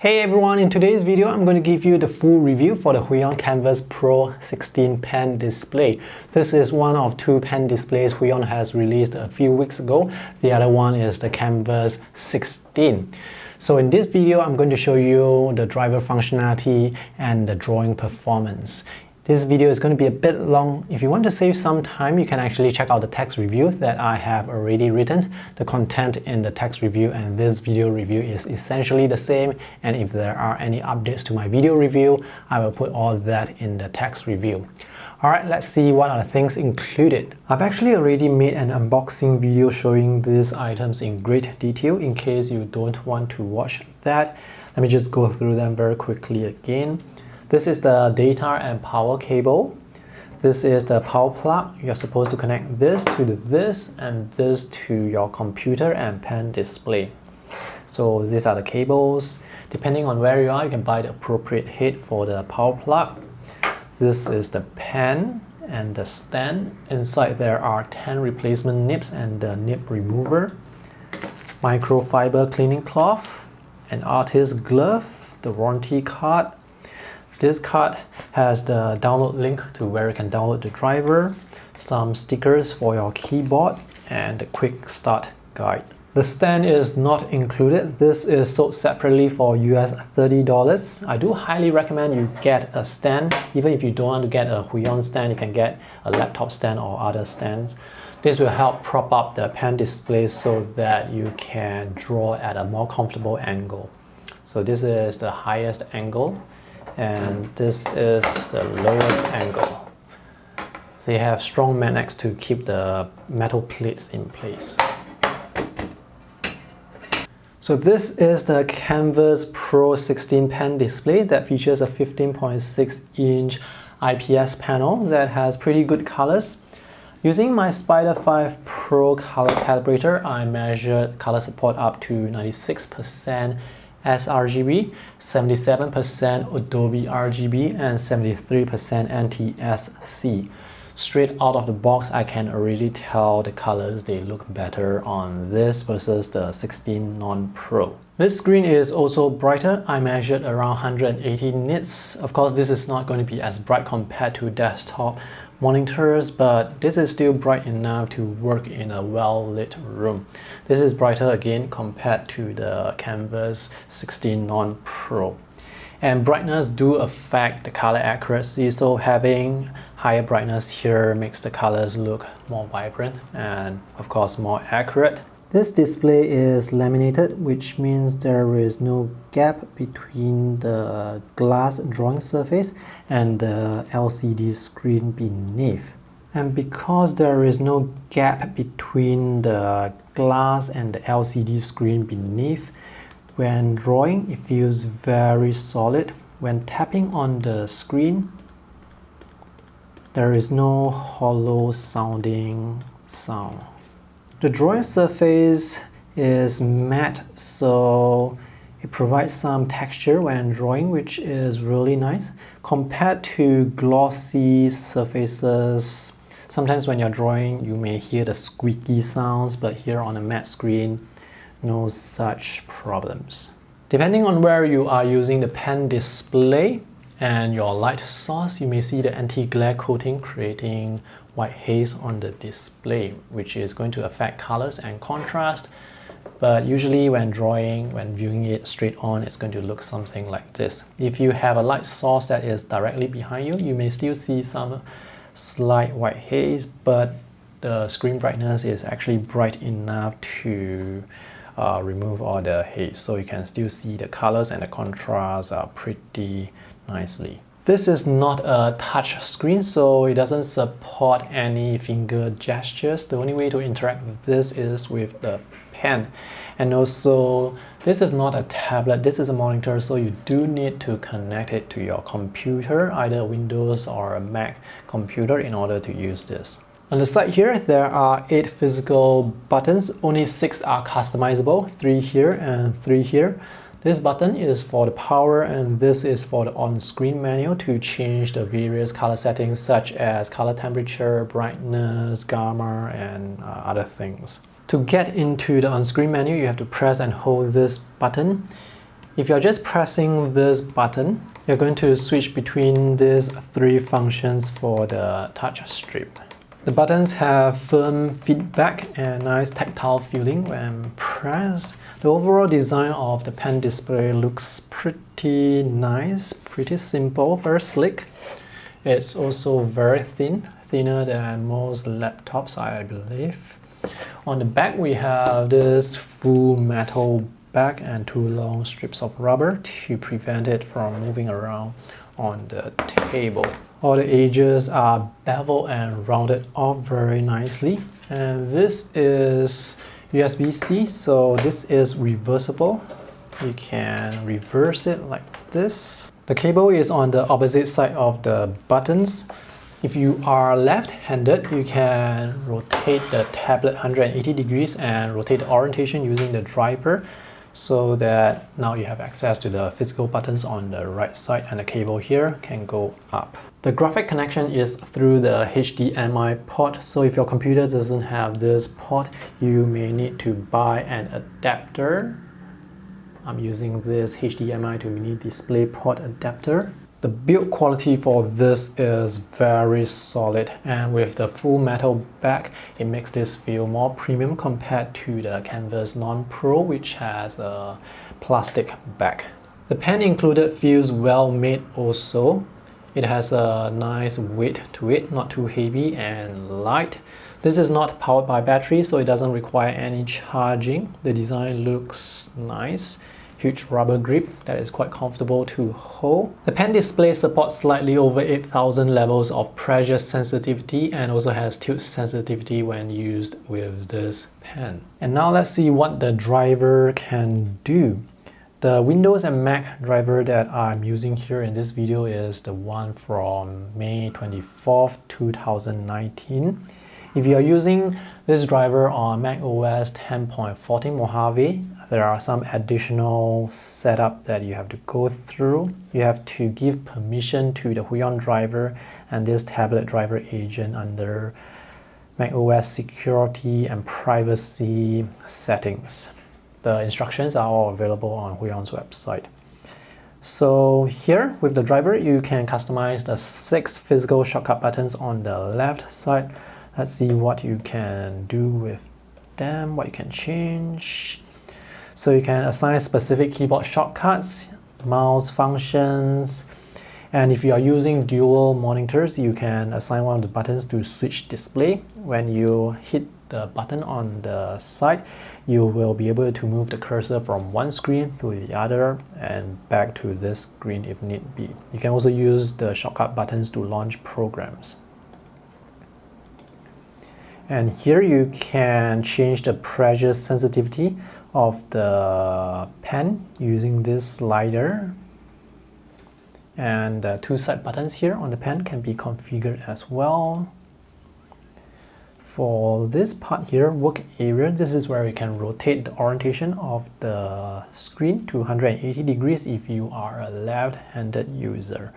Hey everyone, in today's video I'm going to give you the full review for the Huion Kamvas Pro 16 pen display. This is one of two pen displays Huion has released a few weeks ago. The other one is the Kamvas 16. So in this video I'm going to show you the driver functionality and the drawing performance. This video is going to be a bit long. If you want to save some time, you can actually check out the text review that I have already written. The content in the text review and this video review is essentially the same, and if there are any updates to my video review, I will put all that in the text review. Alright, let's see what are the things included. I've actually already made an unboxing video showing these items in great detail. In case you don't want to watch that, let me just go through them very quickly again. This is the data and power cable. This is the power plug. You're supposed to connect this to this and this to your computer and pen display. So these are the cables. Depending on where you are, you can buy the appropriate head for the power plug. This is the pen and the stand. Inside there are 10 replacement nibs and the nib remover. Microfiber cleaning cloth, an artist glove, the warranty card. This card has the download link to where you can download the driver, some stickers for your keyboard, and the quick start guide. The stand is not included. This is sold separately for US $30. I do highly recommend you get a stand. Even if you don't want to get a Huion stand, you can get a laptop stand or other stands. This will help prop up the pen display so that you can draw at a more comfortable angle. So this is the highest angle, and this is the lowest angle. They have strong magnets to keep the metal plates in place. So this is the Kamvas Pro 16 pen display that features a 15.6-inch IPS panel that has pretty good colors. Using my Spider 5 Pro color calibrator, I measured color support up to 96% sRGB, 77% Adobe RGB, and 73% NTSC. Straight out of the box, I can already tell the colors, they look better on this versus the 16 non-Pro. This screen is also brighter. I measured around 180 nits. Of course, this is not going to be as bright compared to desktop monitors, but this is still bright enough to work in a well-lit room. This is brighter again compared to the Kamvas 16 non-Pro. And brightness do affect the color accuracy, so having higher brightness here makes the colors look more vibrant and of course more accurate. This display is laminated, which means there is no gap between the glass drawing surface and the LCD screen beneath. And because there is no gap between the glass and the LCD screen beneath, when drawing it feels very solid. When tapping on the screen, there is no hollow sounding sound. The drawing surface is matte, so it provides some texture when drawing, which is really nice. Compared to glossy surfaces, sometimes when you're drawing, you may hear the squeaky sounds, but here on a matte screen, no such problems. Depending on where you are using the pen display and your light source, you may see the anti-glare coating creating white haze on the display, which is going to affect colors and contrast. But usually when drawing, when viewing it straight on, it's going to look something like this. If you have a light source that is directly behind you, you may still see some slight white haze, but the screen brightness is actually bright enough to remove all the haze, so you can still see the colors and the contrast pretty nicely. This is not a touch screen, so it doesn't support any finger gestures. The only way to interact with this is with the pen. And also, this is not a tablet, this is a monitor, so you do need to connect it to your computer, either Windows or a Mac computer, in order to use this. On the side here, there are 8 physical buttons. Only 6 are customizable, 3 here and 3 here. This button is for the power, and this is for the on-screen menu to change the various color settings such as color temperature, brightness, gamma, and other things. To get into the on-screen menu, you have to press and hold this button. If you're just pressing this button, you're going to switch between these three functions for the touch strip. The buttons have firm feedback and nice tactile feeling when pressed. The overall design of the pen display looks pretty nice, pretty simple, very slick. It's also very thin, thinner than most laptops, I believe. On the back, we have this full metal back and two long strips of rubber to prevent it from moving around on the table. All the edges are beveled and rounded off very nicely. And this is USB-C, so this is reversible. You can reverse it like this. The cable is on the opposite side of the buttons. If you are left-handed, you can rotate the tablet 180 degrees and rotate the orientation using the driver, so that now you have access to the physical buttons on the right side, and the cable here can go up. The graphic connection is through the HDMI port, so if your computer doesn't have this port, you may need to buy an adapter. I'm using this HDMI to mini display port adapter. The build quality for this is very solid, and with the full metal back, it makes this feel more premium compared to the Kamvas Non-Pro, which has a plastic back. The pen included feels well made also. It has a nice weight to it, not too heavy and light. This is not powered by battery, so it doesn't require any charging. The design looks nice. Huge rubber grip that is quite comfortable to hold. The pen display supports slightly over 8,000 levels of pressure sensitivity and also has tilt sensitivity when used with this pen. And now let's see what the driver can do. The Windows and Mac driver that I'm using here in this video is the one from May 24th, 2019. If you are using this driver on Mac OS 10.14 Mojave, there are some additional setup that you have to go through. You have to give permission to the Huion driver and this tablet driver agent under Mac OS security and privacy settings. The instructions are all available on Huion's website. So here with the driver, you can customize the 6 physical shortcut buttons on the left side. Let's see what you can do with them, what you can change. So you can assign specific keyboard shortcuts, mouse functions, and if you are using dual monitors, you can assign one of the buttons to switch display. When you hit the button on the side, you will be able to move the cursor from one screen to the other and back to this screen if need be. You can also use the shortcut buttons to launch programs. And here you can change the pressure sensitivity of the pen using this slider. And the 2 side buttons here on the pen can be configured as well. For this part here, work area, this is where you can rotate the orientation of the screen to 180 degrees if you are a left-handed user.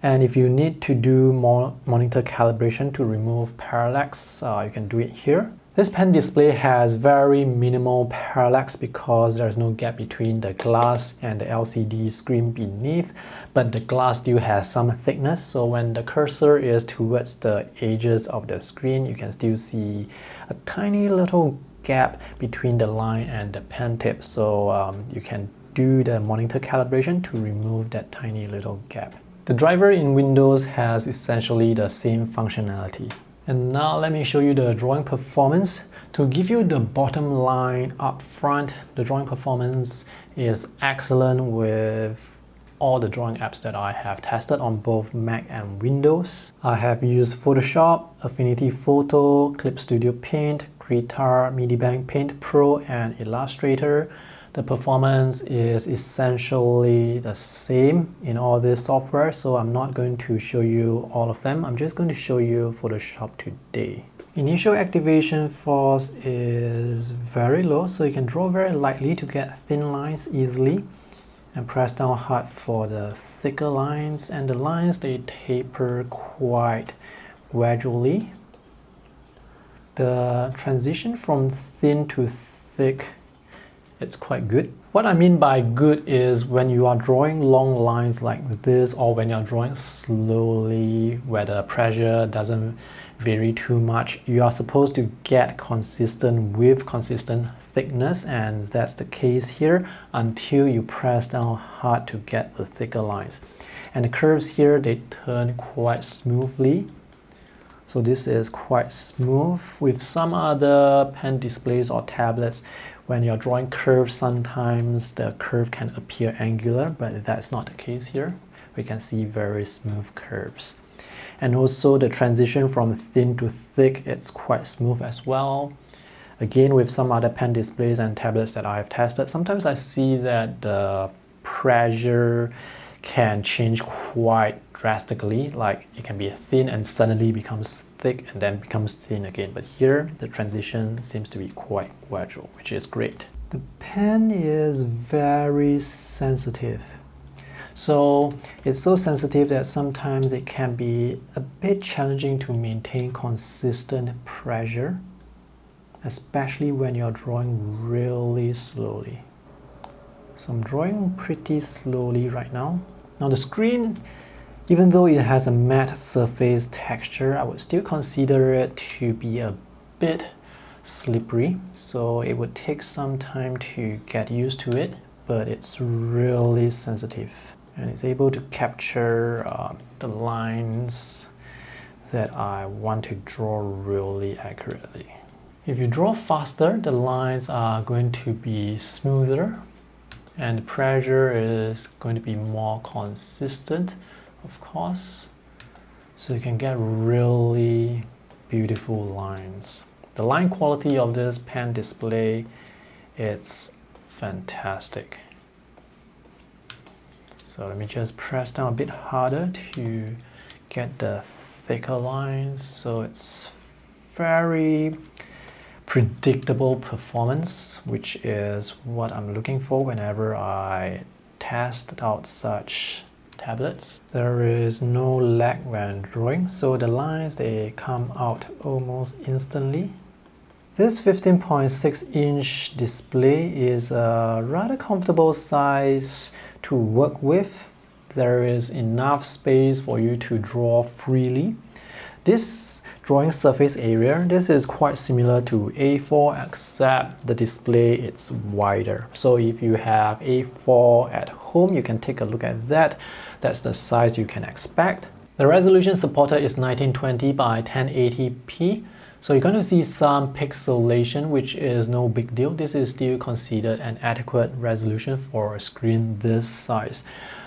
And if you need to do more monitor calibration to remove parallax, you can do it here. This pen display has very minimal parallax because there's no gap between the glass and the LCD screen beneath, but the glass still has some thickness, so when the cursor is towards the edges of the screen, you can still see a tiny little gap between the line and the pen tip, so you can do the monitor calibration to remove that tiny little gap. The driver in Windows has essentially the same functionality. And now let me show you the drawing performance. To give you the bottom line up front, the drawing performance is excellent with all the drawing apps that I have tested on both Mac and Windows. I have used Photoshop, Affinity Photo, Clip Studio Paint, Krita, Medibank Paint Pro, and Illustrator. The performance is essentially the same in all this software, so I'm not going to show you all of them. I'm just going to show you Photoshop today. Initial activation force is very low, so you can draw very lightly to get thin lines easily, and press down hard for the thicker lines, and the lines, they taper quite gradually. The transition from thin to thick it's quite good. What I mean by good is when you are drawing long lines like this, or when you're drawing slowly where the pressure doesn't vary too much, you are supposed to get consistent with consistent thickness, and that's the case here until you press down hard to get the thicker lines. And the curves here, they turn quite smoothly. So this is quite smooth. With some other pen displays or tablets, when you're drawing curves, sometimes the curve can appear angular, but that's not the case here. We can see very smooth curves. And also the transition from thin to thick, it's quite smooth as well. Again, with some other pen displays and tablets that I've tested, sometimes I see that the pressure can change quite drastically, like it can be thin and suddenly becomes thick and then becomes thin again. But here the transition seems to be quite gradual, which is great. The pen is very sensitive. So it's so sensitive that sometimes it can be a bit challenging to maintain consistent pressure, especially when you're drawing really slowly. So I'm drawing pretty slowly right now. Now the screen, even though it has a matte surface texture, I would still consider it to be a bit slippery. So it would take some time to get used to it, but it's really sensitive. And it's able to capture the lines that I want to draw really accurately. If you draw faster, the lines are going to be smoother and the pressure is going to be more consistent, of course. So you can get really beautiful lines. The line quality of this pen display, it's fantastic. So let me just press down a bit harder to get the thicker lines. So it's very predictable performance, which is what I'm looking for whenever I test out such tablets. There is no lag when drawing, so the lines, they come out almost instantly. This 15.6-inch display is a rather comfortable size to work with. There is enough space for you to draw freely. This drawing surface area, this is quite similar to A4, except the display it's wider. So if you have A4 at home, you can take a look at that. That's the size you can expect. The resolution supported is 1920 by 1080p. So you're going to see some pixelation, which is no big deal. This is still considered an adequate resolution for a screen this size.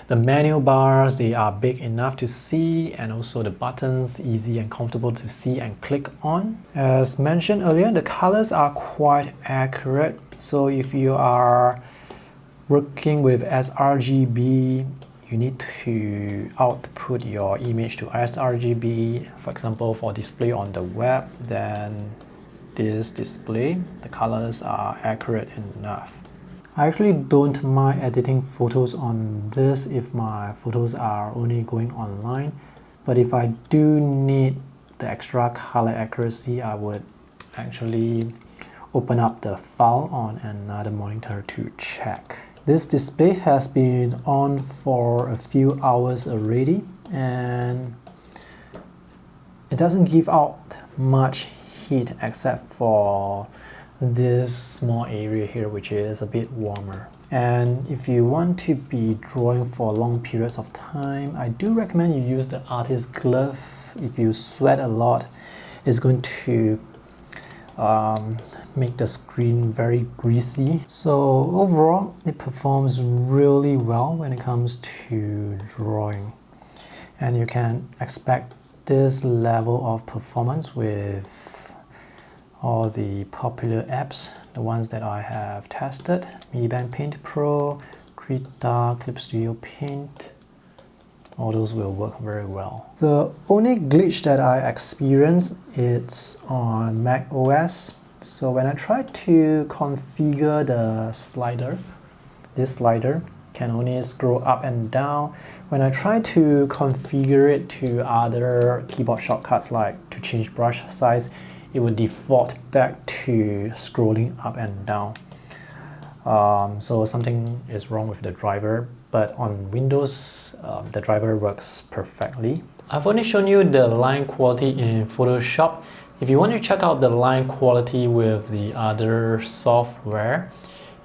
The menu bars, they are big enough to see, and also the buttons easy and comfortable to see and click on. As mentioned earlier, the colors are quite accurate. So if you are working with sRGB, you need to output your image to sRGB, for example, for display on the web. Then this display, the colors are accurate enough. I actually don't mind editing photos on this if my photos are only going online, but if I do need the extra color accuracy, I would actually open up the file on another monitor to check. This display has been on for a few hours already, and it doesn't give out much heat except for this small area here, which is a bit warmer. And if you want to be drawing for long periods of time, I do recommend you use the artist glove. If you sweat a lot, it's going to make the screen very greasy. So overall, it performs really well when it comes to drawing. And you can expect this level of performance with all the popular apps, the ones that I have tested: MediBang Paint Pro, Krita, Clip Studio Paint. All those will work very well. The only glitch that I experienced is on Mac OS. So when I try to configure the slider, this slider can only scroll up and down. When I try to configure it to other keyboard shortcuts, like to change brush size, it would default back to scrolling up and down. So something is wrong with the driver, but on Windows, the driver works perfectly. I've only shown you the line quality in Photoshop. If you want to check out the line quality with the other software,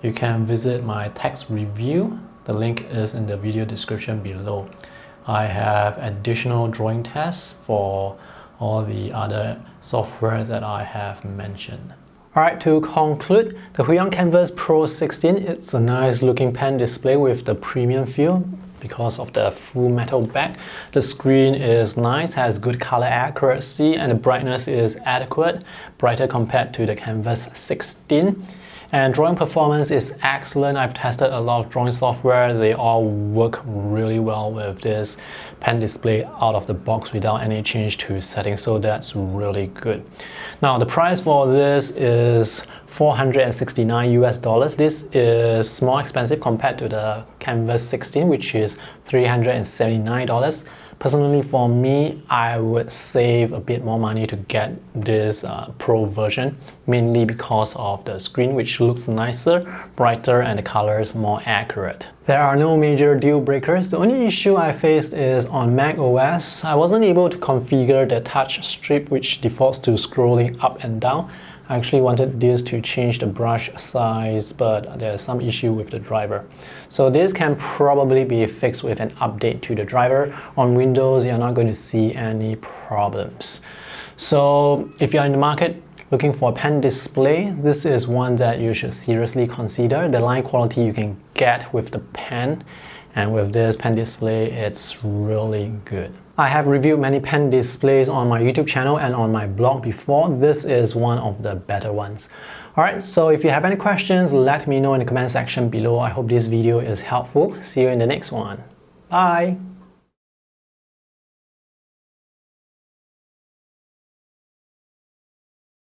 you can visit my text review. The link is in the video description below. I have additional drawing tests for all the other software that I have mentioned. Alright, to conclude, the Huion Kamvas Pro 16, it's a nice looking pen display with the premium feel because of the full metal back. The screen is nice, has good color accuracy, and the brightness is adequate, brighter compared to the Kamvas 16. And drawing performance is excellent. I've tested a lot of drawing software. They all work really well with this pen display out of the box without any change to settings, so that's really good. Now the price for this is $469 US. This is more expensive compared to the Kamvas 16, which is $379. Personally, for me, I would save a bit more money to get this Pro version, mainly because of the screen, which looks nicer, brighter, and the colors more accurate. There are no major deal breakers. The only issue I faced is on Mac OS. I wasn't able to configure the touch strip, which defaults to scrolling up and down. I actually wanted this to change the brush size, but there's some issue with the driver. So this can probably be fixed with an update to the driver. On Windows, you're not going to see any problems. So if you're in the market looking for a pen display, this is one that you should seriously consider. The line quality you can get with the pen, and with this pen display, it's really good. I have reviewed many pen displays on my YouTube channel and on my blog before. This is one of the better ones. Alright, so if you have any questions, let me know in the comment section below. I hope this video is helpful. See you in the next one. Bye!